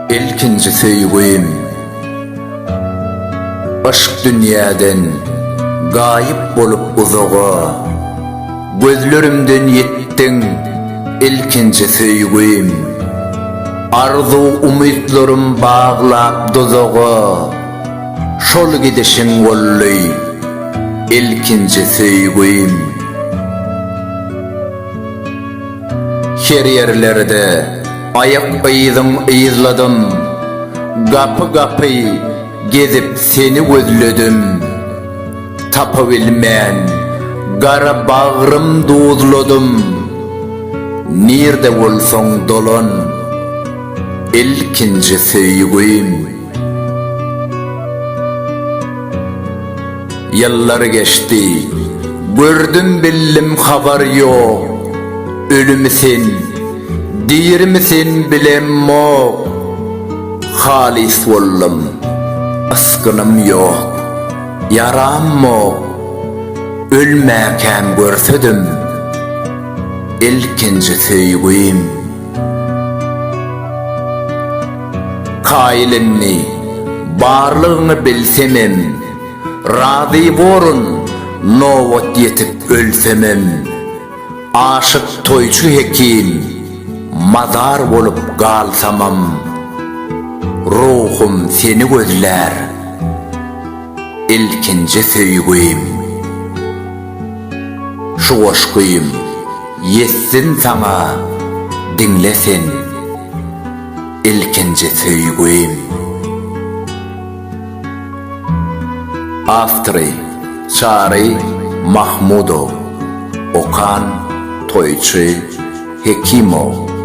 İlkinci söýgüim aşk dünýäden gaýyp bolup uzaga gözlerimden ýetdiň ilkinji söýgüim arzu umytlarym baglap dozaga şol gidişiň bolly ilkinji söýgüim her yerlerde ayak ýyzyň ýyzladym gapy gezip seni gözledim tapabilmän gara bagrym duzladım nirde bolsaň dolan ilkinji söýgüim yıllar geçti gördüm billim habar ýok ölümsin dirmisin bilemmo halis bollum askınım yok yaram mok ölmäkem görsedim ilkinji söýgüim kaýlyny barlygyny bilsemem razy borun nowat ýetip ölsemem aşyk toýçu hekim mazar bolup galsamam ruhum seni gözler ilkinji söýgüim şu aşkym yetsin sana dinlesen ilkinji söýgüim Aftry Çary Mahmudow Okan Toýçy Hekimow